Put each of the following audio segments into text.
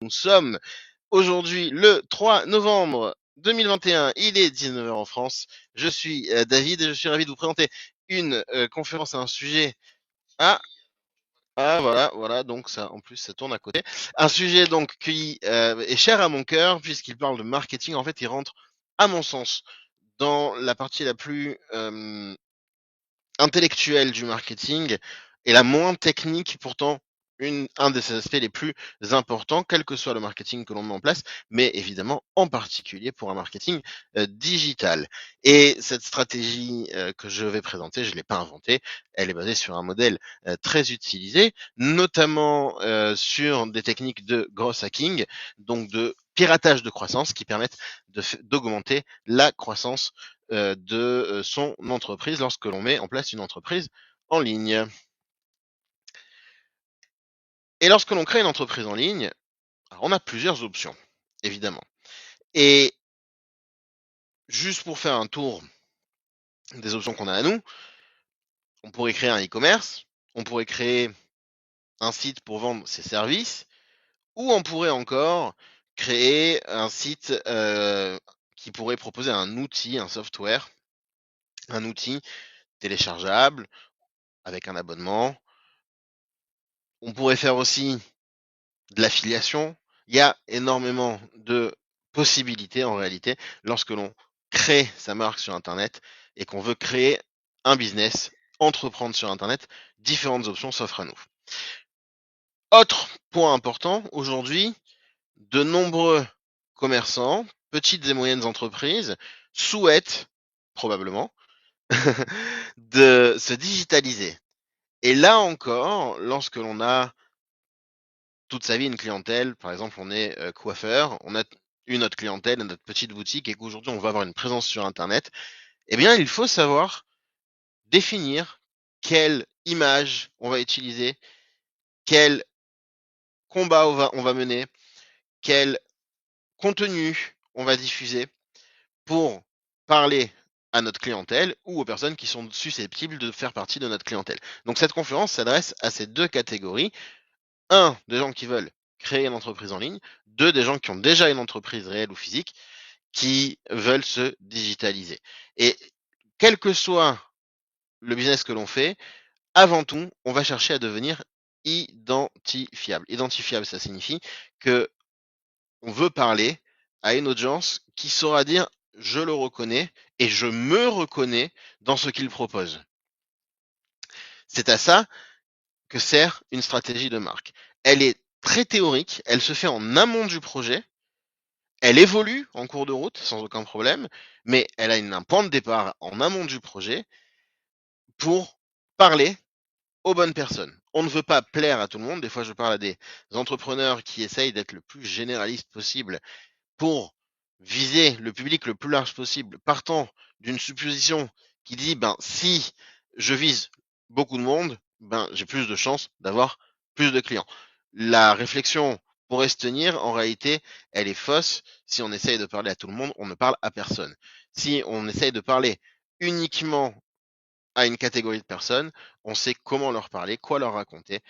Nous sommes aujourd'hui le 3 novembre 2021, il est 19h en France. Je suis David et je suis ravi de vous présenter une conférence à un sujet. Ah, voilà, donc ça, en plus, ça tourne à côté. Un sujet donc qui est cher à mon cœur puisqu'il parle de marketing. En fait, il rentre, à mon sens, dans la partie la plus intellectuelle du marketing et la moins technique, pourtant un de ses aspects les plus importants, quel que soit le marketing que l'on met en place, mais évidemment en particulier pour un marketing digital. Et cette stratégie que je vais présenter, je ne l'ai pas inventée, elle est basée sur un modèle très utilisé, notamment sur des techniques de growth hacking, donc de piratage de croissance qui permettent d'augmenter la croissance de son entreprise lorsque l'on met en place une entreprise en ligne. Et lorsque l'on crée une entreprise en ligne, alors on a plusieurs options, évidemment. Et juste pour faire un tour des options qu'on a à nous, on pourrait créer un e-commerce, on pourrait créer un site pour vendre ses services, ou on pourrait encore créer un site qui pourrait proposer un outil, un software, un outil téléchargeable avec un abonnement. On pourrait faire aussi de l'affiliation. Il y a énormément de possibilités en réalité lorsque l'on crée sa marque sur Internet et qu'on veut créer un business, entreprendre sur Internet, différentes options s'offrent à nous. Autre point important, aujourd'hui, de nombreux commerçants, petites et moyennes entreprises, souhaitent probablement de se digitaliser. Et là encore, lorsque l'on a toute sa vie une clientèle, par exemple on est coiffeur, on a une autre clientèle, notre petite boutique et qu'aujourd'hui on va avoir une présence sur Internet, eh bien il faut savoir définir quelle image on va utiliser, quel combat on va mener, quel contenu on va diffuser pour parler à notre clientèle ou aux personnes qui sont susceptibles de faire partie de notre clientèle. Donc cette conférence s'adresse à ces deux catégories. Un, des gens qui veulent créer une entreprise en ligne. Deux, des gens qui ont déjà une entreprise réelle ou physique qui veulent se digitaliser. Et quel que soit le business que l'on fait, avant tout, on va chercher à devenir identifiable. Identifiable, ça signifie que on veut parler à une audience qui saura dire je le reconnais et je me reconnais dans ce qu'il propose. C'est à ça que sert une stratégie de marque. Elle est très théorique, elle se fait en amont du projet, elle évolue en cours de route sans aucun problème, mais elle a un point de départ en amont du projet pour parler aux bonnes personnes. On ne veut pas plaire à tout le monde. Des fois, je parle à des entrepreneurs qui essayent d'être le plus généraliste possible pour viser le public le plus large possible, partant d'une supposition qui dit, ben, si je vise beaucoup de monde, ben, j'ai plus de chances d'avoir plus de clients. La réflexion pourrait se tenir, en réalité, elle est fausse. Si on essaye de parler à tout le monde, on ne parle à personne. Si on essaye de parler uniquement à une catégorie de personnes, on sait comment leur parler, quoi leur raconter,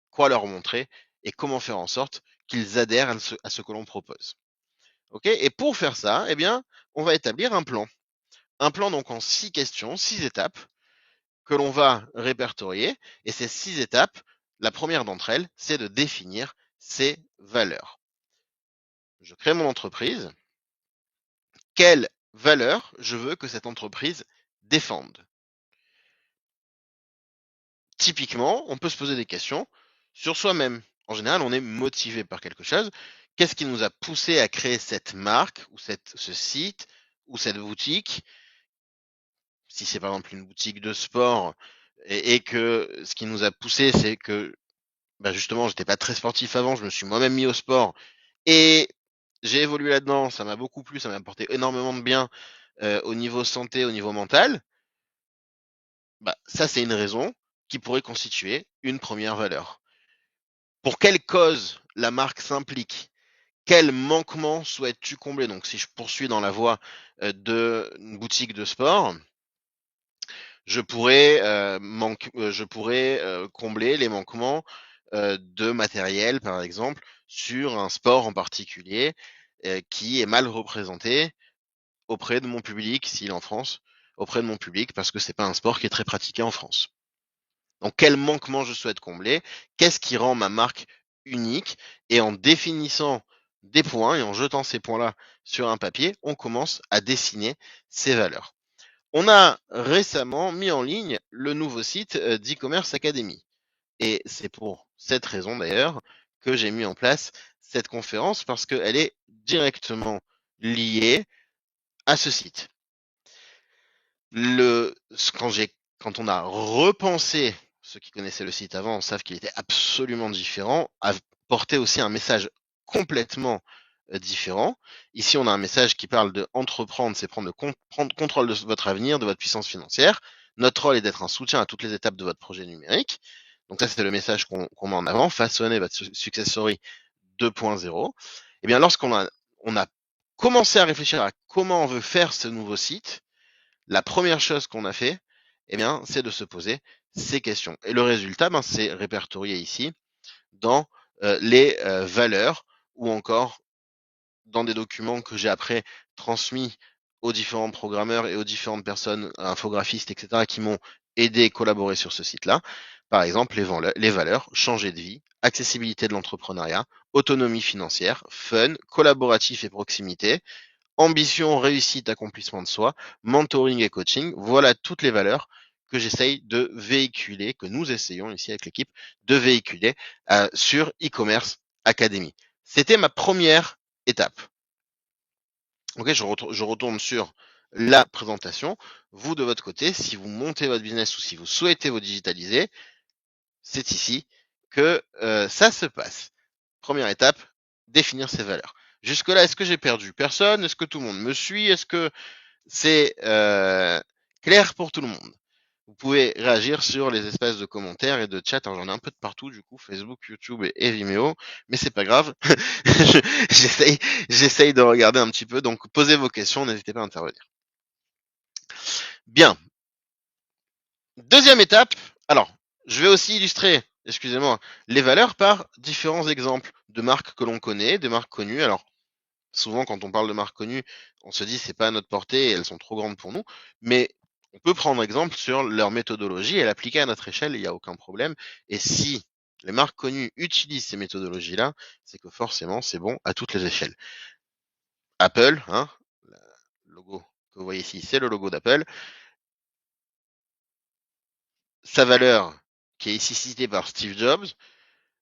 quoi leur montrer et comment faire en sorte qu'ils adhèrent à ce que l'on propose. Ok. Et pour faire ça, eh bien, on va établir un plan. Un plan donc en 6 questions, 6 étapes que l'on va répertorier. Et ces 6 étapes, la première d'entre elles, c'est de définir ses valeurs. Je crée mon entreprise. Quelles valeurs je veux que cette entreprise défende? Typiquement, on peut se poser des questions sur soi-même. En général, on est motivé par quelque chose. Qu'est-ce qui nous a poussé à créer cette marque ou ce site ou cette boutique? Si c'est par exemple une boutique de sport et que ce qui nous a poussé, c'est que bah justement, j'étais pas très sportif avant, je me suis moi-même mis au sport et j'ai évolué là-dedans, ça m'a beaucoup plu, ça m'a apporté énormément de bien au niveau santé, au niveau mental. Bah, ça, c'est une raison qui pourrait constituer une première valeur. Pour quelle cause la marque s'implique? Quel manquement souhaites-tu combler? Donc, si je poursuis dans la voie d'une boutique de sport, je pourrais, combler les manquements de matériel, par exemple, sur un sport en particulier qui est mal représenté auprès de mon public, s'il est en France, auprès de mon public, parce que c'est pas un sport qui est très pratiqué en France. Donc quel manquement je souhaite combler, qu'est-ce qui rend ma marque unique, et en définissant des points et en jetant ces points-là sur un papier, on commence à dessiner ces valeurs. On a récemment mis en ligne le nouveau site d'e-commerce Academy. Et c'est pour cette raison d'ailleurs que j'ai mis en place cette conférence, parce qu'elle est directement liée à ce site. Quand on a repensé, ceux qui connaissaient le site avant savent qu'il était absolument différent, apporter aussi un message complètement différent. Ici, on a un message qui parle de entreprendre, c'est prendre contrôle de votre avenir, de votre puissance financière. Notre rôle est d'être un soutien à toutes les étapes de votre projet numérique. Donc ça, c'est le message qu'on met en avant, façonner votre success story 2.0. Et bien, lorsqu'on a commencé à réfléchir à comment on veut faire ce nouveau site, la première chose qu'on a fait, eh bien, c'est de se poser ces questions. Et le résultat, c'est répertorié ici dans les valeurs, ou encore dans des documents que j'ai après transmis aux différents programmeurs et aux différentes personnes, infographistes, etc., qui m'ont aidé et collaboré sur ce site-là. Par exemple, les valeurs, changer de vie, accessibilité de l'entrepreneuriat, autonomie financière, fun, collaboratif et proximité, ambition, réussite, accomplissement de soi, mentoring et coaching. Voilà toutes les valeurs que j'essaye de véhiculer, que nous essayons ici avec l'équipe de véhiculer sur e-commerce Academy. C'était ma première étape. Ok, je retourne sur la présentation. Vous, de votre côté, si vous montez votre business ou si vous souhaitez vous digitaliser, c'est ici que ça se passe. Première étape, définir ses valeurs. Jusque-là, est-ce que j'ai perdu personne? Est-ce que tout le monde me suit? Est-ce que c'est clair pour tout le monde? Vous pouvez réagir sur les espaces de commentaires et de chat. J'en ai un peu de partout, du coup, Facebook, YouTube et Vimeo, mais c'est pas grave. J'essaye de regarder un petit peu. Donc, posez vos questions, n'hésitez pas à intervenir. Bien. Deuxième étape. Alors, je vais aussi illustrer, excusez-moi, les valeurs par différents exemples de marques que l'on connaît, des marques connues. Alors, souvent, quand on parle de marques connues, on se dit c'est pas à notre portée, elles sont trop grandes pour nous. Mais on peut prendre exemple sur leur méthodologie et l'appliquer à notre échelle, il n'y a aucun problème. Et si les marques connues utilisent ces méthodologies-là, c'est que forcément c'est bon à toutes les échelles. Apple, le logo que vous voyez ici, c'est le logo d'Apple. Sa valeur, qui est ici citée par Steve Jobs,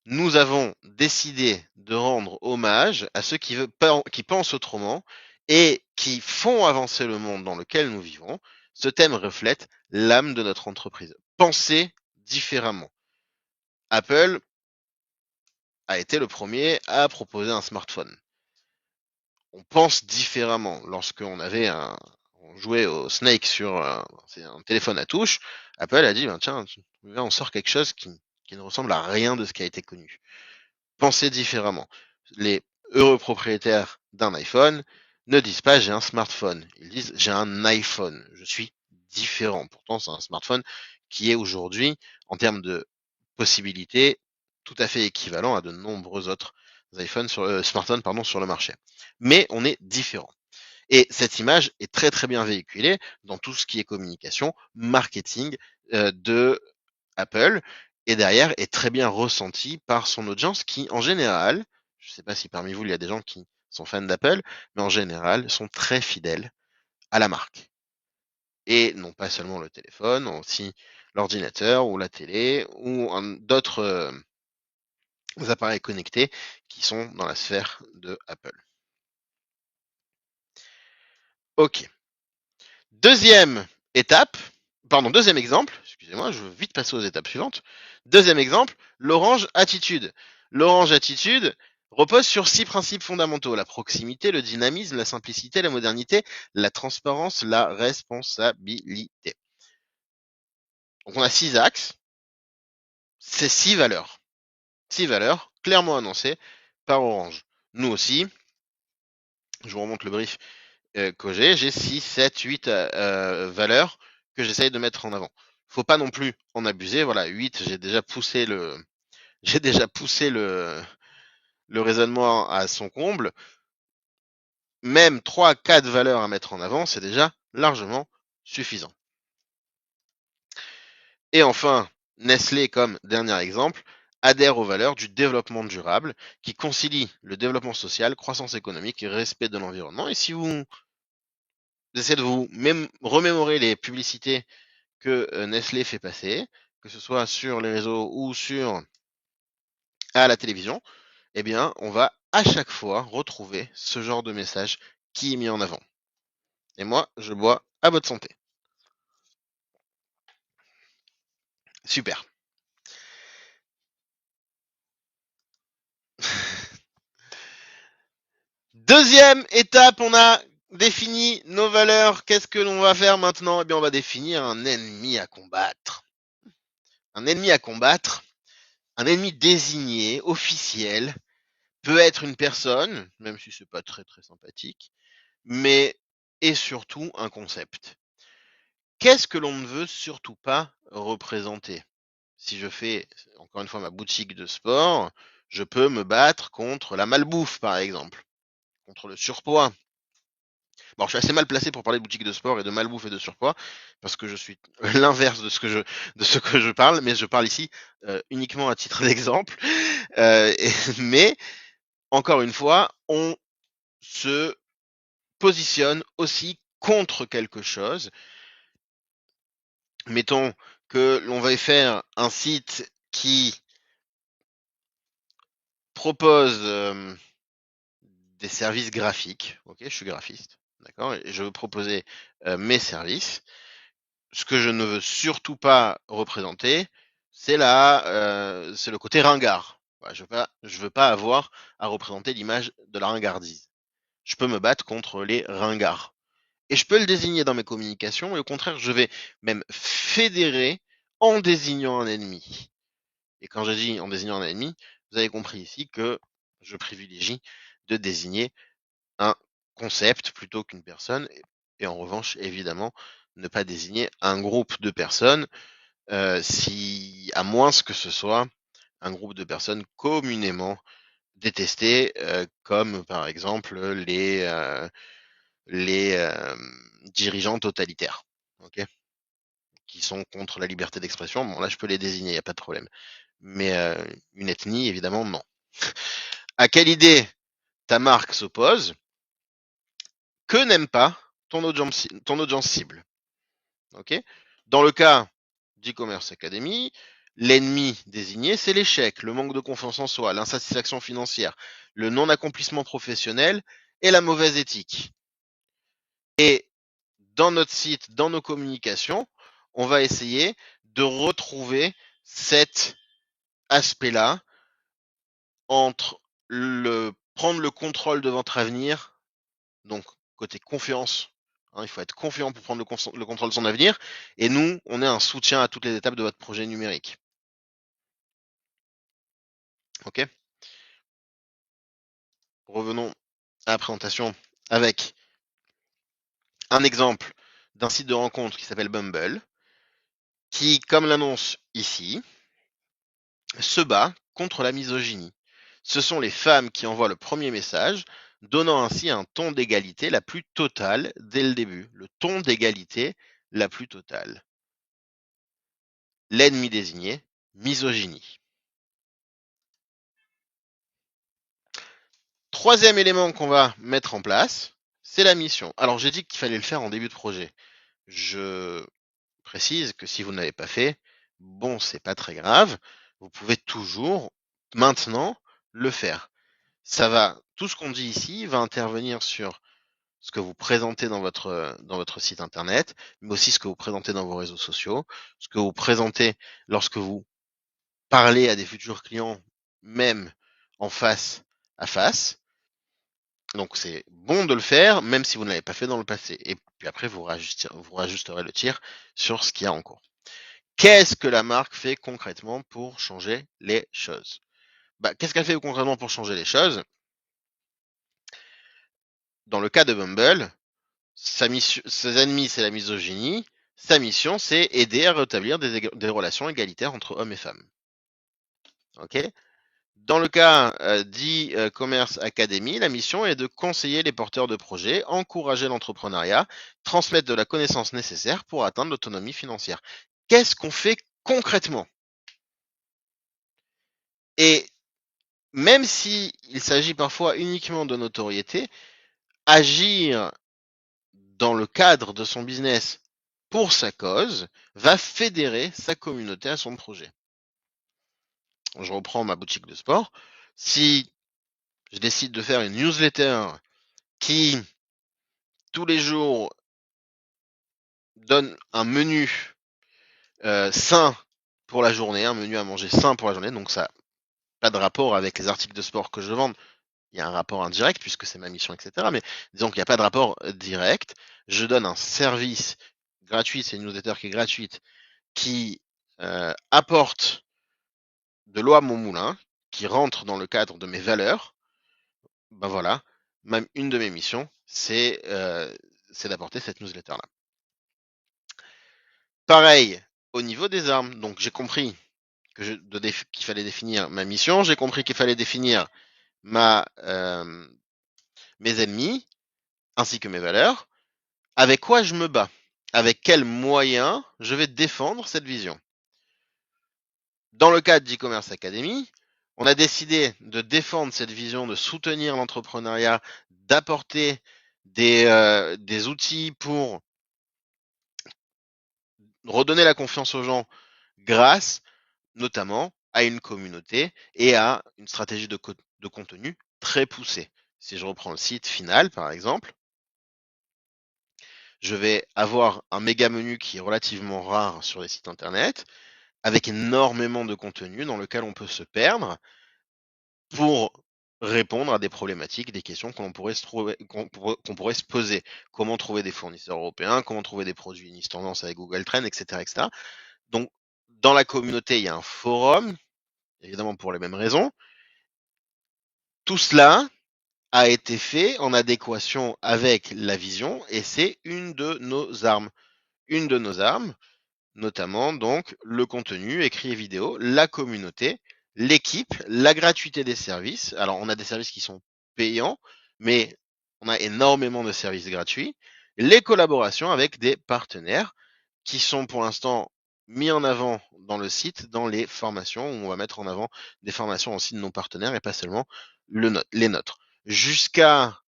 nous avons décidé de rendre hommage à ceux qui pensent autrement et qui font avancer le monde dans lequel nous vivons. Ce thème reflète l'âme de notre entreprise. Penser différemment. Apple a été le premier à proposer un smartphone. On pense différemment. Lorsqu'on on jouait au Snake sur un téléphone à touche, Apple a dit, tiens, on sort quelque chose qui ne ressemble à rien de ce qui a été connu. Pensez différemment. Les heureux propriétaires d'un iPhone ne disent pas j'ai un smartphone. Ils disent j'ai un iPhone. Je suis différent. Pourtant, c'est un smartphone qui est aujourd'hui, en termes de possibilités, tout à fait équivalent à de nombreux autres smartphones sur le marché. Mais on est différent. Et cette image est très très bien véhiculée dans tout ce qui est communication, marketing de Apple, et derrière est très bien ressenti par son audience qui, en général, je ne sais pas si parmi vous il y a des gens qui sont fans d'Apple, mais en général sont très fidèles à la marque. Et non pas seulement le téléphone, aussi l'ordinateur ou la télé ou d'autres appareils connectés qui sont dans la sphère de Apple. Ok. Deuxième exemple, excusez-moi, je veux vite passer aux étapes suivantes. Deuxième exemple, l'Orange Attitude. L'Orange Attitude repose sur 6 principes fondamentaux: la proximité, le dynamisme, la simplicité, la modernité, la transparence, la responsabilité. Donc on a 6 axes, c'est 6 valeurs. 6 valeurs clairement annoncées par Orange. Nous aussi, je vous remonte le brief que j'ai 6, 7, 8 valeurs que j'essaye de mettre en avant. Faut pas non plus en abuser. Voilà, 8, j'ai déjà poussé le le raisonnement à son comble, même 3 à 4 valeurs à mettre en avant, c'est déjà largement suffisant. Et enfin, Nestlé, comme dernier exemple, adhère aux valeurs du développement durable qui concilie le développement social, croissance économique et respect de l'environnement. Et si vous essayez de vous remémorer les publicités que Nestlé fait passer, que ce soit sur les réseaux ou à la télévision, eh bien, on va à chaque fois retrouver ce genre de message qui est mis en avant. Et moi, je bois à votre santé. Super. Deuxième étape, on a défini nos valeurs. Qu'est-ce que l'on va faire maintenant? Eh bien, on va définir un ennemi à combattre. Un ennemi à combattre, un ennemi désigné, officiel, peut être une personne, même si c'est pas très très sympathique, mais est surtout un concept. Qu'est-ce que l'on ne veut surtout pas représenter? Si je fais, encore une fois, ma boutique de sport, je peux me battre contre la malbouffe, par exemple, contre le surpoids. Bon, je suis assez mal placé pour parler de boutique de sport et de malbouffe et de surpoids, parce que je suis l'inverse de ce que je parle, mais je parle ici uniquement à titre d'exemple. Mais, encore une fois, on se positionne aussi contre quelque chose. Mettons que l'on va faire un site qui propose des services graphiques. Ok, je suis graphiste, d'accord, et je veux proposer mes services. Ce que je ne veux surtout pas représenter, c'est le côté ringard. Voilà, je veux pas avoir à représenter l'image de la ringardise. Je peux me battre contre les ringards. Et je peux le désigner dans mes communications, et au contraire, je vais même fédérer en désignant un ennemi. Et quand je dis en désignant un ennemi, vous avez compris ici que je privilégie de désigner un concept plutôt qu'une personne. Et en revanche, évidemment, ne pas désigner un groupe de personnes, à moins que ce soit un groupe de personnes communément détestées, comme par exemple les dirigeants totalitaires, ok, qui sont contre la liberté d'expression. Bon, là, je peux les désigner, il n'y a pas de problème. Mais une ethnie, évidemment, non. À quelle idée ta marque s'oppose? Que n'aime pas ton audience cible? Ok. Dans le cas d'e-commerce academy, l'ennemi désigné, c'est l'échec, le manque de confiance en soi, l'insatisfaction financière, le non-accomplissement professionnel et la mauvaise éthique. Et dans notre site, dans nos communications, on va essayer de retrouver cet aspect-là entre prendre le contrôle de votre avenir, donc côté confiance, hein, il faut être confiant pour prendre le contrôle de son avenir, et nous, on est un soutien à toutes les étapes de votre projet numérique. Ok. Revenons à la présentation avec un exemple d'un site de rencontre qui s'appelle Bumble, qui, comme l'annonce ici, se bat contre la misogynie. Ce sont les femmes qui envoient le premier message, donnant ainsi un ton d'égalité la plus totale dès le début. Le ton d'égalité la plus totale. L'ennemi désigné, misogynie. Troisième élément qu'on va mettre en place, c'est la mission. Alors j'ai dit qu'il fallait le faire en début de projet. Je précise que si vous ne l'avez pas fait, bon, c'est pas très grave. Vous pouvez toujours maintenant le faire. Tout ce qu'on dit ici va intervenir sur ce que vous présentez dans votre site internet, mais aussi ce que vous présentez dans vos réseaux sociaux, ce que vous présentez lorsque vous parlez à des futurs clients, même en face à face. Donc c'est bon de le faire, même si vous ne l'avez pas fait dans le passé. Et puis après, vous rajusterez le tir sur ce qu'il y a en cours. Qu'est-ce que la marque fait concrètement pour changer les choses? Qu'est-ce qu'elle fait concrètement pour changer les choses? Dans le cas de Bumble, ses ennemis, c'est la misogynie. Sa mission, c'est aider à rétablir des relations égalitaires entre hommes et femmes. Ok. Dans le cas d'e-commerce academy, la mission est de conseiller les porteurs de projets, encourager l'entrepreneuriat, transmettre de la connaissance nécessaire pour atteindre l'autonomie financière. Qu'est-ce qu'on fait concrètement? Et même s'il s'agit parfois uniquement de notoriété, agir dans le cadre de son business pour sa cause va fédérer sa communauté à son projet. Je reprends ma boutique de sport. Si je décide de faire une newsletter qui, tous les jours, donne un menu sain pour la journée, un menu à manger sain pour la journée, donc ça n'a pas de rapport avec les articles de sport que je vends, il y a un rapport indirect puisque c'est ma mission, etc. Mais disons qu'il n'y a pas de rapport direct. Je donne un service gratuit, c'est une newsletter qui est gratuite, qui apporte de l'eau à mon moulin, qui rentre dans le cadre de mes valeurs. Ben voilà, même une de mes missions, c'est d'apporter cette newsletter-là. Pareil, au niveau des armes, donc j'ai compris qu'il fallait définir ma mission, j'ai compris qu'il fallait définir mes ennemis, ainsi que mes valeurs. Avec quoi je me bats? Avec quels moyens je vais défendre cette vision? Dans le cadre d'e-commerce academy, on a décidé de défendre cette vision, de soutenir l'entrepreneuriat, d'apporter des outils pour redonner la confiance aux gens grâce notamment à une communauté et à une stratégie de contenu très poussée. Si je reprends le site final, par exemple, je vais avoir un méga menu qui est relativement rare sur les sites internet, avec énormément de contenu dans lequel on peut se perdre pour répondre à des problématiques, des questions qu'on pourrait se poser. Comment trouver des fournisseurs européens, comment trouver des produits Unis Tendance avec Google Trends, etc., etc. Donc, dans la communauté, il y a un forum, évidemment pour les mêmes raisons. Tout cela a été fait en adéquation avec la vision et c'est une de nos armes. Une de nos armes, notamment donc le contenu écrit et vidéo, la communauté, l'équipe, la gratuité des services. Alors on a des services qui sont payants, mais on a énormément de services gratuits. Les collaborations avec des partenaires qui sont pour l'instant mis en avant dans le site, dans les formations, où on va mettre en avant des formations aussi de nos partenaires et pas seulement les nôtres. Jusqu'à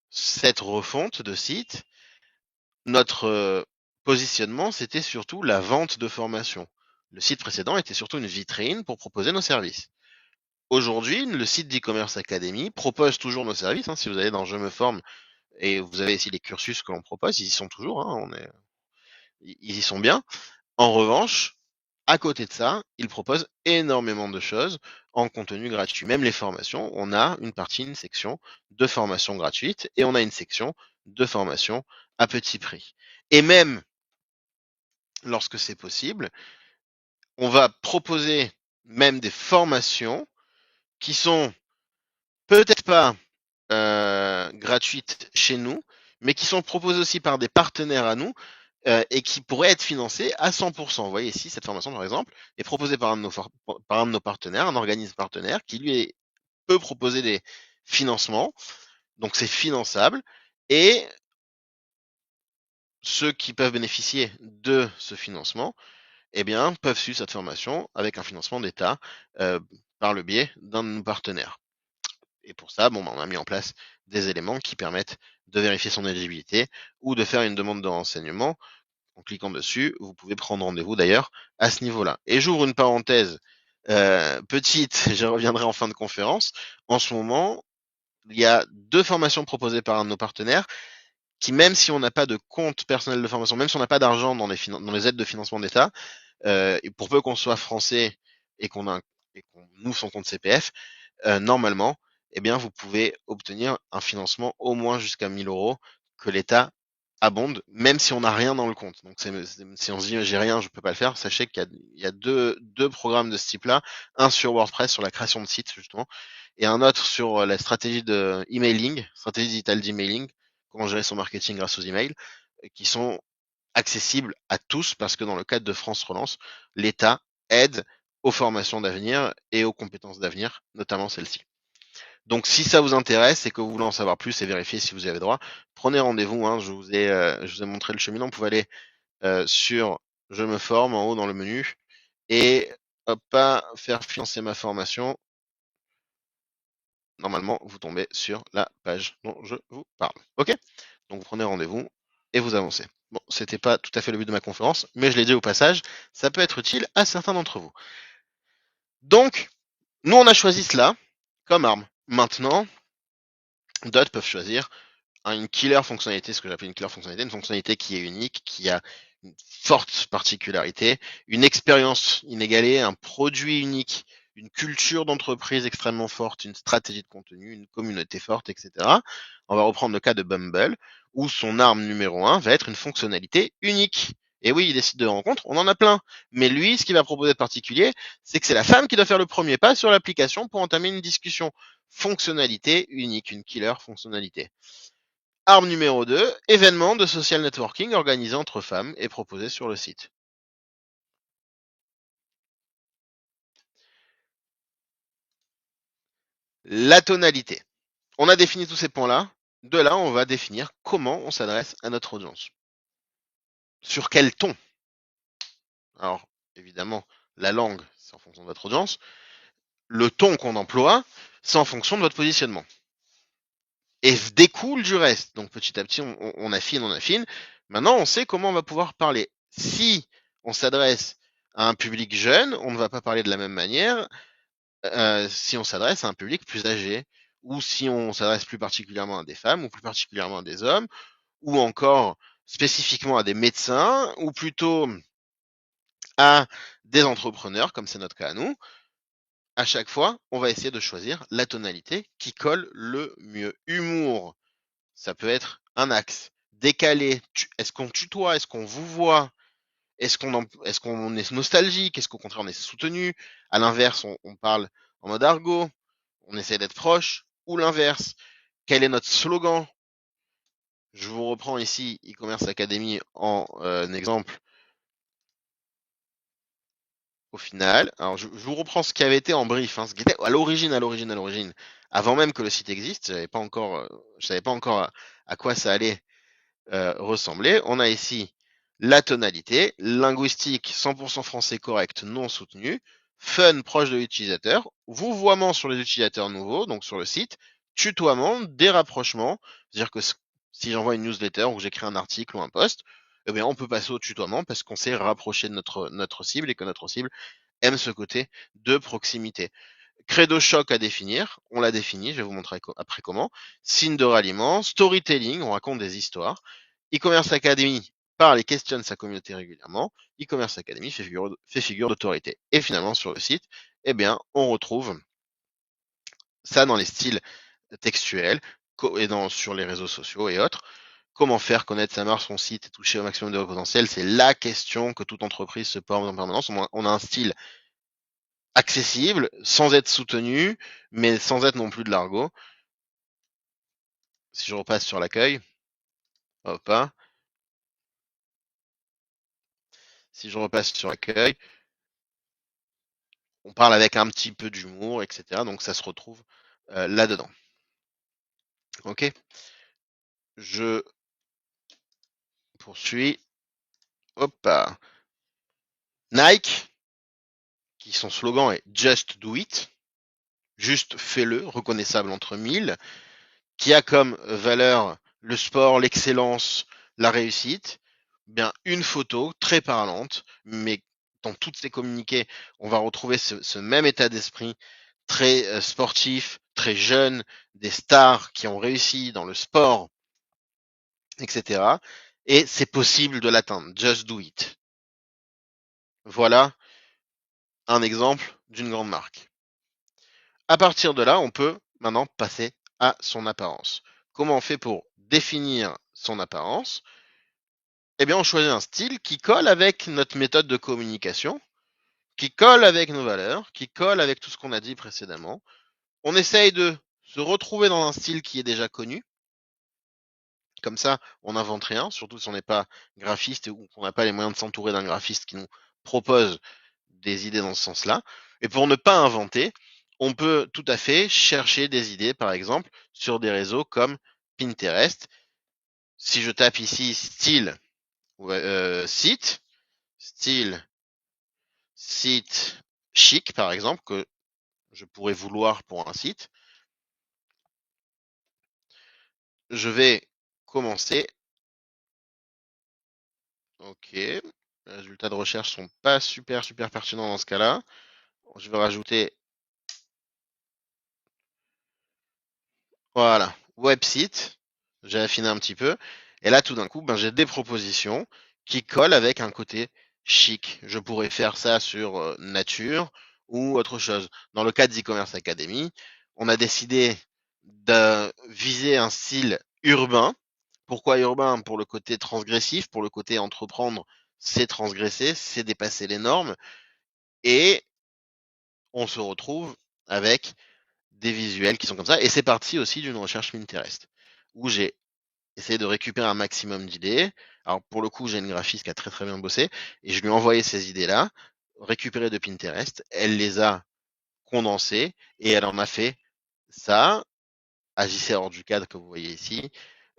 cette refonte de site, notre positionnement, c'était surtout la vente de formation. Le site précédent était surtout une vitrine pour proposer nos services. Aujourd'hui, le site d'e-commerce academy propose toujours nos services. Hein. Si vous allez dans Je me forme et vous avez ici les cursus que l'on propose, ils y sont toujours. Hein, ils y sont bien. En revanche, à côté de ça, il propose énormément de choses en contenu gratuit. Même les formations, on a une section de formation gratuite et on a une section de formation à petit prix. Et même lorsque c'est possible, on va proposer même des formations qui sont peut-être pas gratuites chez nous, mais qui sont proposées aussi par des partenaires à nous et qui pourraient être financées à 100%. Vous voyez ici, cette formation, par exemple, est proposée par un de nos partenaires, un organisme partenaire, qui lui peut proposer des financements. Donc c'est finançable. Et ceux qui peuvent bénéficier de ce financement, eh bien, peuvent suivre cette formation avec un financement d'État par le biais d'un de nos partenaires. Et pour ça, bon, on a mis en place des éléments qui permettent de vérifier son éligibilité ou de faire une demande de renseignement. En cliquant dessus, vous pouvez prendre rendez-vous d'ailleurs à ce niveau-là. Et j'ouvre une parenthèse petite, je reviendrai en fin de conférence. En ce moment, il y a 2 formations proposées par un de nos partenaires qui, même si on n'a pas de compte personnel de formation, même si on n'a pas d'argent dans les aides de financement d'État, et pour peu qu'on soit français et qu'on ouvre son compte CPF, normalement, eh bien, vous pouvez obtenir un financement au moins jusqu'à 1 000 € que l'État abonde, même si on n'a rien dans le compte. Donc, si on se dit j'ai rien, je peux pas le faire, sachez qu'il y a deux programmes de ce type-là, un sur WordPress sur la création de sites justement, et un autre sur la stratégie de emailing, stratégie digitale d'emailing, comment gérer son marketing grâce aux emails, qui sont accessibles à tous parce que dans le cadre de France Relance, l'État aide aux formations d'avenir et aux compétences d'avenir, notamment celles-ci. Donc si ça vous intéresse et que vous voulez en savoir plus et vérifier si vous y avez droit, prenez rendez-vous. Hein, je vous ai montré le cheminement. Vous pouvez aller sur Je me forme en haut dans le menu et hop, pas faire financer ma formation. Normalement, vous tombez sur la page dont je vous parle. Ok? Donc vous prenez rendez-vous et vous avancez. Bon, c'était pas tout à fait le but de ma conférence, mais je l'ai dit au passage, ça peut être utile à certains d'entre vous. Donc, nous on a choisi cela comme arme. Maintenant, d'autres peuvent choisir une killer fonctionnalité, ce que j'appelle une killer fonctionnalité, une fonctionnalité qui est unique, qui a une forte particularité, une expérience inégalée, un produit unique, une culture d'entreprise extrêmement forte, une stratégie de contenu, une communauté forte, etc. On va reprendre le cas de Bumble, où son arme numéro 1 va être une fonctionnalité unique. Et oui, des sites de rencontres, on en a plein. Mais lui, ce qu'il va proposer de particulier, c'est que c'est la femme qui doit faire le premier pas sur l'application pour entamer une discussion. Fonctionnalité unique, une killer fonctionnalité. Arme numéro 2, événement de social networking organisé entre femmes et proposé sur le site. La tonalité. On a défini tous ces points-là. De là, on va définir comment on s'adresse à notre audience. Sur quel ton. Alors, évidemment, la langue, c'est en fonction de votre audience. Le ton qu'on emploie, c'est en fonction de votre positionnement. Et découle du reste. Donc petit à petit, on affine, on affine. Maintenant, on sait comment on va pouvoir parler. Si on s'adresse à un public jeune, on ne va pas parler de la même manière si on s'adresse à un public plus âgé, ou si on s'adresse plus particulièrement à des femmes, ou plus particulièrement à des hommes, ou encore spécifiquement à des médecins, ou plutôt à des entrepreneurs, comme c'est notre cas à nous. À chaque fois, on va essayer de choisir la tonalité qui colle le mieux. Humour, ça peut être un axe. Décalé, est-ce qu'on tutoie, est-ce qu'on vous voit, est-ce qu'on est nostalgique, est-ce qu'au contraire on est soutenu. À l'inverse, on parle en mode argot, on essaie d'être proche, ou l'inverse. Quel est notre slogan? Je vous reprends ici e-commerce academy en exemple. Au final, alors je vous reprends ce qui avait été en brief, hein, ce qui était à l'origine, avant même que le site existe, je savais pas encore à quoi ça allait ressembler. On a ici la tonalité, linguistique 100% français correct, non soutenu, fun proche de l'utilisateur, vouvoiement sur les utilisateurs nouveaux, donc sur le site, tutoiement, des rapprochements, c'est-à-dire que si j'envoie une newsletter ou que j'écris un article ou un post, eh bien on peut passer au tutoiement parce qu'on s'est rapproché de notre cible et que notre cible aime ce côté de proximité. Credo choc à définir, on l'a défini, je vais vous montrer après comment. Signe de ralliement, storytelling, on raconte des histoires. E-commerce Academy parle et questionne sa communauté régulièrement. E-commerce Academy fait figure d'autorité. Et finalement, sur le site, eh bien, on retrouve ça dans les styles textuels et sur les réseaux sociaux et autres. Comment faire connaître sa marque, son site et toucher au maximum de potentiel, c'est la question que toute entreprise se pose en permanence. On a un style accessible, sans être soutenu, mais sans être non plus de l'argot. Si je repasse sur l'accueil, hop, hein. Si je repasse sur l'accueil, on parle avec un petit peu d'humour, etc. Donc ça se retrouve là-dedans. Ok. Je poursuis. Hop. Nike, qui son slogan est Just Do It, juste fais-le, reconnaissable entre mille, qui a comme valeur le sport, l'excellence, la réussite. Bien, une photo très parlante, mais dans toutes ces communiqués, on va retrouver ce même état d'esprit très sportif, très jeune, des stars qui ont réussi dans le sport, etc. Et c'est possible de l'atteindre. Just do it. Voilà un exemple d'une grande marque. À partir de là, on peut maintenant passer à son apparence. Comment on fait pour définir son apparence? Eh bien, on choisit un style qui colle avec notre méthode de communication, qui colle avec nos valeurs, qui colle avec tout ce qu'on a dit précédemment. On essaye de se retrouver dans un style qui est déjà connu. Comme ça, on n'invente rien, surtout si on n'est pas graphiste ou qu'on n'a pas les moyens de s'entourer d'un graphiste qui nous propose des idées dans ce sens-là. Et pour ne pas inventer, on peut tout à fait chercher des idées, par exemple, sur des réseaux comme Pinterest. Si je tape ici style site, style site chic, par exemple, que je pourrais vouloir pour un site, je vais commencer. Ok. Les résultats de recherche sont pas super pertinents dans ce cas-là. Je vais rajouter, voilà, website. J'ai affiné un petit peu. Et là, tout d'un coup, ben, j'ai des propositions qui collent avec un côté chic. Je pourrais faire ça sur nature ou autre chose. Dans le cas d'e-commerce academy, on a décidé de viser un style urbain. Pourquoi urbain? Pour le côté transgressif, pour le côté entreprendre, c'est transgresser, c'est dépasser les normes. Et on se retrouve avec des visuels qui sont comme ça. Et c'est parti aussi d'une recherche Pinterest, où j'ai essayé de récupérer un maximum d'idées. Alors pour le coup, j'ai une graphiste qui a très bien bossé, et je lui ai envoyé ces idées-là, récupérées de Pinterest. Elle les a condensées, et elle en a fait ça, agissait hors du cadre que vous voyez ici,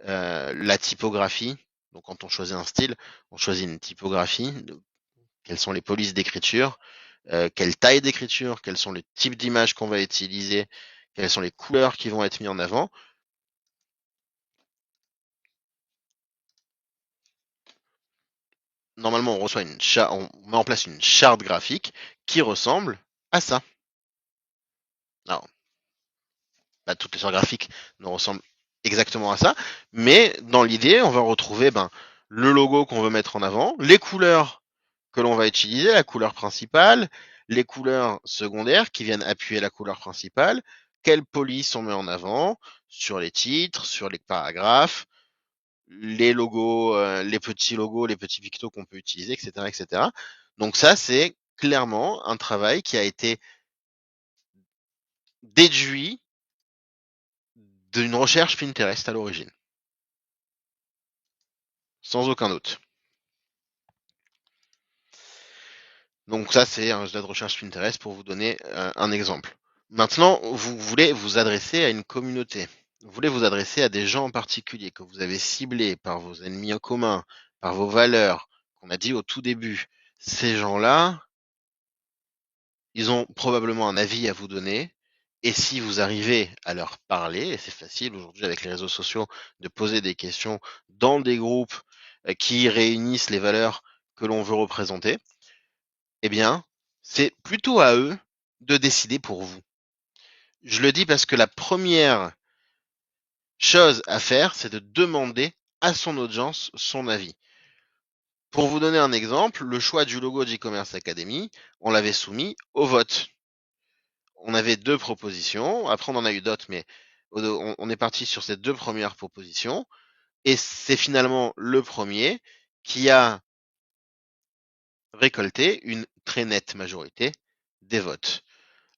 la typographie. Donc quand on choisit un style, on choisit une typographie, quelles sont les polices d'écriture, quelle taille d'écriture, quels sont les types d'images qu'on va utiliser, quelles sont les couleurs qui vont être mises en avant. Normalement, on reçoit on met en place une charte graphique qui ressemble à ça. Alors, pas toutes les chartes graphiques ne ressemblent exactement à ça, mais dans l'idée, on va retrouver le logo qu'on veut mettre en avant, les couleurs que l'on va utiliser, la couleur principale, les couleurs secondaires qui viennent appuyer la couleur principale, quelle police on met en avant sur les titres, sur les paragraphes, les logos, les petits logos, les petits pictos qu'on peut utiliser, etc., etc. Donc ça, c'est clairement un travail qui a été déduit d'une recherche Pinterest à l'origine, sans aucun doute. Donc ça, c'est un résultat de recherche Pinterest pour vous donner un exemple. Maintenant, vous voulez vous adresser à une communauté. Vous voulez vous adresser à des gens en particulier que vous avez ciblés par vos ennemis en commun, par vos valeurs, qu'on a dit au tout début. Ces gens-là, ils ont probablement un avis à vous donner. Et si vous arrivez à leur parler, et c'est facile aujourd'hui avec les réseaux sociaux de poser des questions dans des groupes qui réunissent les valeurs que l'on veut représenter, eh bien, c'est plutôt à eux de décider pour vous. Je le dis parce que la première chose à faire, c'est de demander à son audience son avis. Pour vous donner un exemple, le choix du logo d'e-commerce academy, on l'avait soumis au vote. On avait deux propositions, après on en a eu d'autres, mais on est parti sur ces deux premières propositions, et c'est finalement le premier qui a récolté une très nette majorité des votes.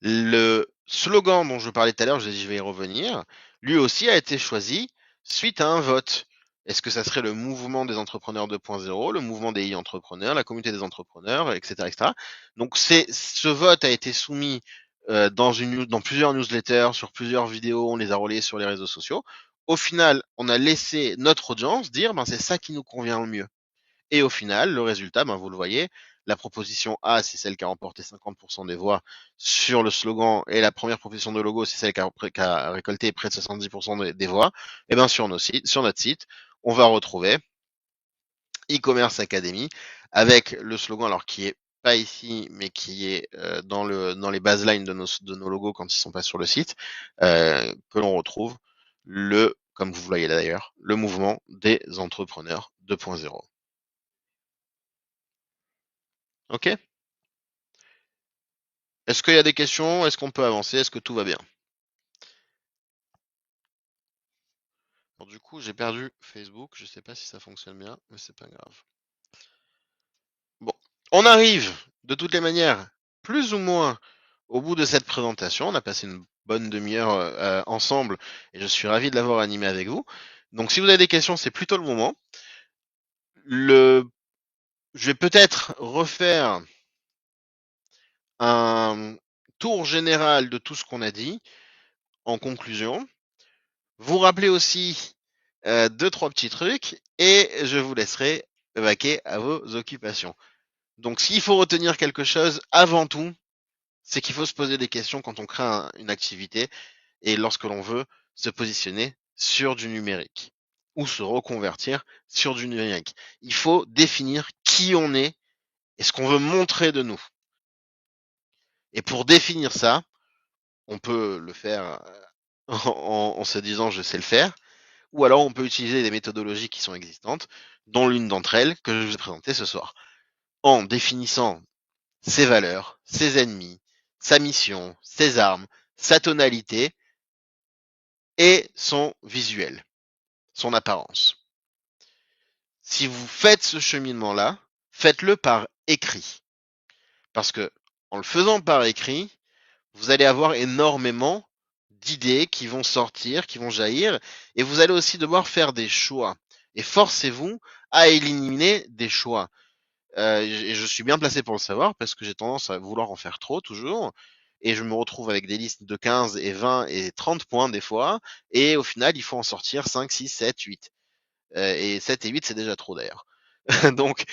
Le slogan dont je parlais tout à l'heure, je vais y revenir, lui aussi a été choisi suite à un vote. Est-ce que ça serait le mouvement des entrepreneurs 2.0, le mouvement des e-entrepreneurs, la communauté des entrepreneurs, etc., etc. Donc ce vote a été soumis dans plusieurs newsletters, sur plusieurs vidéos, on les a relayés sur les réseaux sociaux. Au final, on a laissé notre audience dire c'est ça qui nous convient le mieux. Et au final, le résultat, vous le voyez, la proposition A, c'est celle qui a remporté 50% des voix sur le slogan, et la première proposition de logo, c'est celle qui a récolté près de 70% des voix. Et bien sur notre site, on va retrouver e-commerce academy avec le slogan, alors qui est pas ici, mais qui est dans les baselines de nos logos quand ils sont pas sur le site, que l'on retrouve comme vous voyez là d'ailleurs, le mouvement des entrepreneurs 2.0. Ok? Est-ce qu'il y a des questions? Est-ce qu'on peut avancer? Est-ce que tout va bien? Alors, du coup, j'ai perdu Facebook. Je sais pas si ça fonctionne bien, mais c'est pas grave. Bon, on arrive de toutes les manières, plus ou moins, au bout de cette présentation. On a passé une bonne demi-heure ensemble et je suis ravi de l'avoir animé avec vous. Donc, si vous avez des questions, c'est plutôt le moment. Je vais peut-être refaire un tour général de tout ce qu'on a dit en conclusion. Vous rappelez aussi 2-3 petits trucs et je vous laisserai vaquer à vos occupations. Donc s'il faut retenir quelque chose avant tout, c'est qu'il faut se poser des questions quand on crée une activité et lorsque l'on veut se positionner sur du numérique ou se reconvertir sur du numérique. Il faut définir qui on est et ce qu'on veut montrer de nous. Et pour définir ça, on peut le faire en se disant je sais le faire, ou alors on peut utiliser des méthodologies qui sont existantes, dont l'une d'entre elles que je vais vous présenter ce soir, en définissant ses valeurs, ses ennemis, sa mission, ses armes, sa tonalité et son visuel, son apparence. Si vous faites ce cheminement-là, faites-le par écrit. Parce que en le faisant par écrit, vous allez avoir énormément d'idées qui vont sortir, qui vont jaillir, et vous allez aussi devoir faire des choix. Et forcez-vous à éliminer des choix. Et je suis bien placé pour le savoir parce que j'ai tendance à vouloir en faire trop toujours. Et je me retrouve avec des listes de 15 et 20 et 30 points des fois. Et au final, il faut en sortir 5, 6, 7, 8. Et 7 et 8, c'est déjà trop d'ailleurs. donc,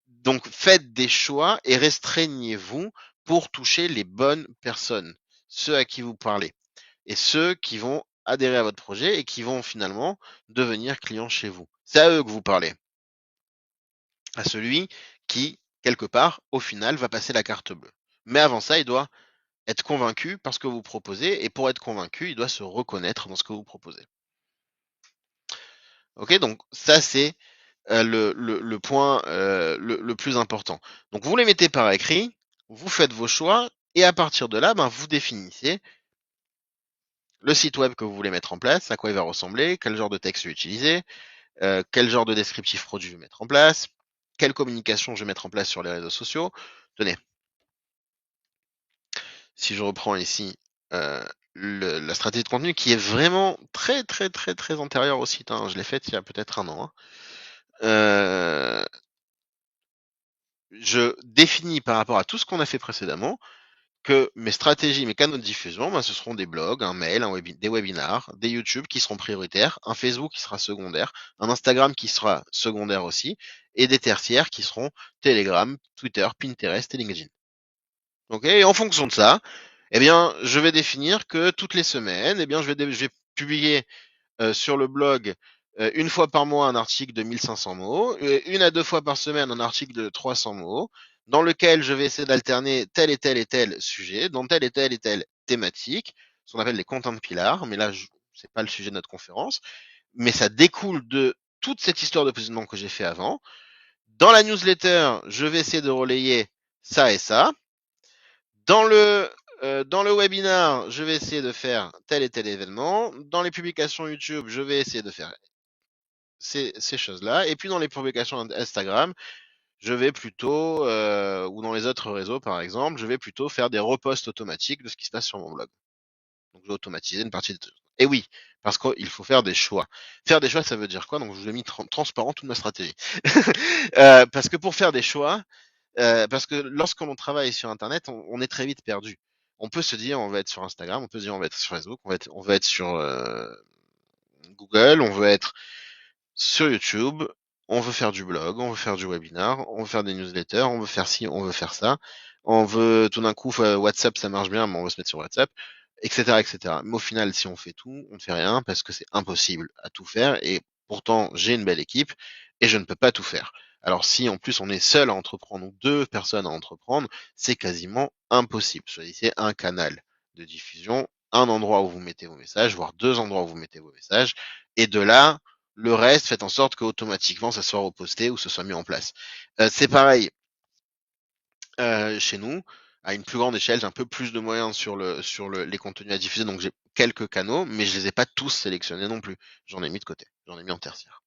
donc, faites des choix et restreignez-vous pour toucher les bonnes personnes, ceux à qui vous parlez, et ceux qui vont adhérer à votre projet et qui vont finalement devenir clients chez vous. C'est à eux que vous parlez. À celui qui, quelque part, au final, va passer la carte bleue. Mais avant ça, il doit être convaincu par ce que vous proposez, et pour être convaincu, il doit se reconnaître dans ce que vous proposez. Ok, donc ça c'est le point le plus important. Donc vous les mettez par écrit, vous faites vos choix, et à partir de là, ben, vous définissez le site web que vous voulez mettre en place, à quoi il va ressembler, quel genre de texte je vais utiliser, quel genre de descriptif produit je vais mettre en place, quelle communication je vais mettre en place sur les réseaux sociaux. Tenez, si je reprends ici la stratégie de contenu qui est vraiment très très très très antérieure au site, hein. Je l'ai faite il y a peut-être un an. Hein. Je définis par rapport à tout ce qu'on a fait précédemment que mes stratégies, mes canaux de diffusion, ben, ce seront des blogs, un mail, des webinars, des YouTube qui seront prioritaires, un Facebook qui sera secondaire, un Instagram qui sera secondaire aussi, et des tertiaires qui seront Telegram, Twitter, Pinterest et LinkedIn. Okay, et en fonction de ça, eh bien, je vais définir que toutes les semaines, eh bien, je vais publier sur le blog une fois par mois un article de 1500 mots, une à deux fois par semaine un article de 300 mots, dans lequel je vais essayer d'alterner tel et tel et tel sujet, dans telle et telle thématique, ce qu'on appelle les content pillars, mais là, c'est pas le sujet de notre conférence, mais ça découle de toute cette histoire de positionnement que j'ai fait avant. Dans la newsletter, je vais essayer de relayer ça et ça. Dans le webinar, je vais essayer de faire tel et tel événement. Dans les publications YouTube, je vais essayer de faire ces choses-là. Et puis dans les publications Instagram, je vais plutôt, ou dans les autres réseaux par exemple, je vais plutôt faire des reposts automatiques de ce qui se passe sur mon blog. Donc je vais automatiser une partie de... Et oui, parce qu'il faut faire des choix. Faire des choix, ça veut dire quoi? Donc je vous ai mis transparent toute ma stratégie. Parce que pour faire des choix, parce que lorsqu'on travaille sur Internet, on est très vite perdu. On peut se dire on va être sur Instagram, on peut se dire on va être sur Facebook, on va être sur Google, on veut être sur YouTube, on veut faire du blog, on veut faire du webinar, on veut faire des newsletters, on veut faire ci, on veut faire ça. On veut tout d'un coup WhatsApp ça marche bien, mais on veut se mettre sur WhatsApp, etc., etc. Mais au final, si on fait tout, on ne fait rien parce que c'est impossible à tout faire. Et pourtant, j'ai une belle équipe et je ne peux pas tout faire. Alors si en plus on est seul à entreprendre ou deux personnes à entreprendre, c'est quasiment impossible. Choisissez un canal de diffusion, un endroit où vous mettez vos messages, voire deux endroits où vous mettez vos messages, et de là, le reste, faites en sorte qu'automatiquement ça soit reposté ou ce soit mis en place. C'est pareil chez nous, à une plus grande échelle, j'ai un peu plus de moyens sur les contenus à diffuser, donc j'ai quelques canaux, mais je les ai pas tous sélectionnés non plus. J'en ai mis de côté, j'en ai mis en tertiaire.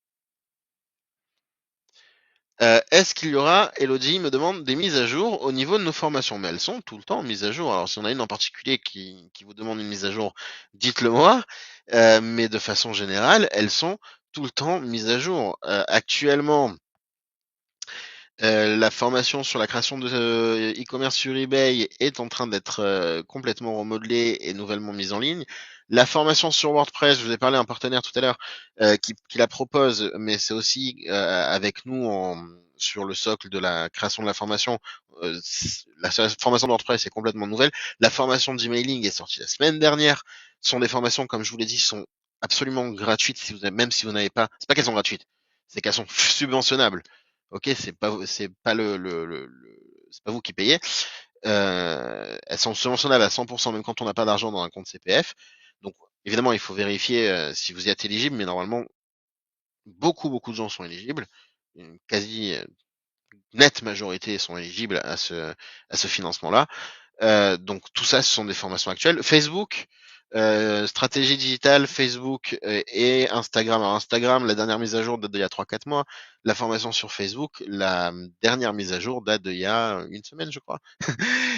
Est-ce qu'il y aura, Elodie me demande, des mises à jour au niveau de nos formations? Mais elles sont tout le temps mises à jour. Alors si on a une en particulier qui vous demande une mise à jour, dites-le moi. Mais de façon générale, elles sont tout le temps mises à jour. Actuellement, La formation sur la création de e-commerce sur eBay est en train d'être complètement remodelée et nouvellement mise en ligne. La formation sur WordPress, je vous ai parlé d'un partenaire tout à l'heure qui la propose, mais c'est aussi avec nous sur le socle de la création de la formation. La formation de WordPress est complètement nouvelle. La formation d'emailing est sortie la semaine dernière. Ce sont des formations, comme je vous l'ai dit, sont absolument gratuites si vous avez, même si vous n'avez pas. C'est pas qu'elles sont gratuites, c'est qu'elles sont subventionnables. Ok, c'est pas c'est pas vous qui payez. Elles sont subventionnables à 100%, même quand on n'a pas d'argent dans un compte CPF. Donc, évidemment, il faut vérifier si vous y êtes éligible, mais normalement, beaucoup de gens sont éligibles. Une quasi nette majorité sont éligibles à ce financement-là. Donc tout ça, ce sont des formations actuelles. Facebook, stratégie digitale, Facebook et Instagram. Alors Instagram, la dernière mise à jour date d'il y a 3-4 mois. La formation sur Facebook, la dernière mise à jour date d'il y a une semaine, je crois.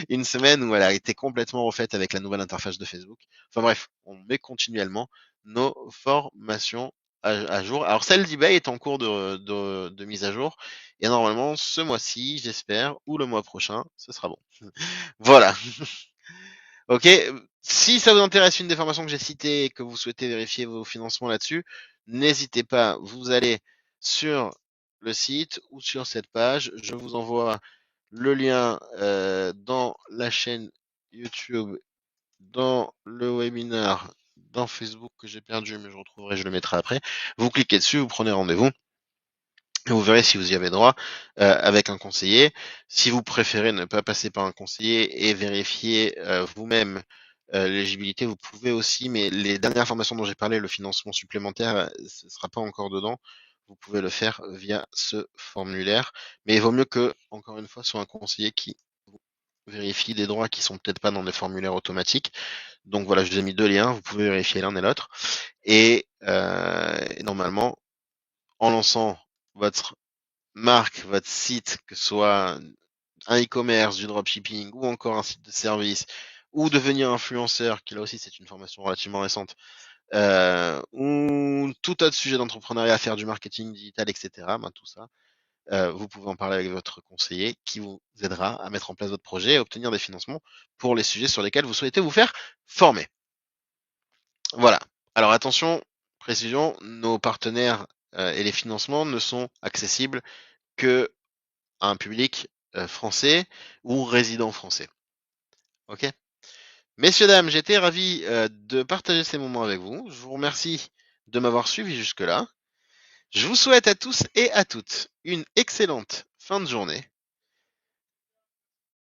Une semaine où elle a été complètement refaite avec la nouvelle interface de Facebook. Enfin bref, on met continuellement nos formations à jour. Alors celle d'eBay est en cours de mise à jour. Et normalement, ce mois-ci, j'espère, ou le mois prochain, ce sera bon. Voilà. Ok. Si ça vous intéresse une des formations que j'ai citées et que vous souhaitez vérifier vos financements là-dessus, n'hésitez pas. Vous allez sur le site ou sur cette page. Je vous envoie le lien dans la chaîne YouTube, dans le webinar, dans Facebook que j'ai perdu, mais je retrouverai, je le mettrai après. Vous cliquez dessus, vous prenez rendez-vous. Vous verrez si vous y avez droit avec un conseiller. Si vous préférez ne pas passer par un conseiller et vérifier vous-même l'éligibilité, vous pouvez aussi, mais les dernières informations dont j'ai parlé, le financement supplémentaire, ce ne sera pas encore dedans. Vous pouvez le faire via ce formulaire. Mais il vaut mieux que, encore une fois, ce soit un conseiller qui vérifie des droits qui sont peut-être pas dans les formulaires automatiques. Donc voilà, je vous ai mis deux liens, vous pouvez vérifier l'un et l'autre. Et normalement, en lançant votre marque, votre site, que ce soit un e-commerce, du dropshipping ou encore un site de service, ou devenir influenceur, qui là aussi c'est une formation relativement récente, ou tout autre sujet d'entrepreneuriat, faire du marketing digital, etc. Ben, tout ça, vous pouvez en parler avec votre conseiller qui vous aidera à mettre en place votre projet et obtenir des financements pour les sujets sur lesquels vous souhaitez vous faire former. Voilà. Alors attention, précision, nos partenaires et les financements ne sont accessibles que à un public français ou résident français. Ok. Messieurs, dames, j'étais ravi de partager ces moments avec vous. Je vous remercie de m'avoir suivi jusque-là. Je vous souhaite à tous et à toutes une excellente fin de journée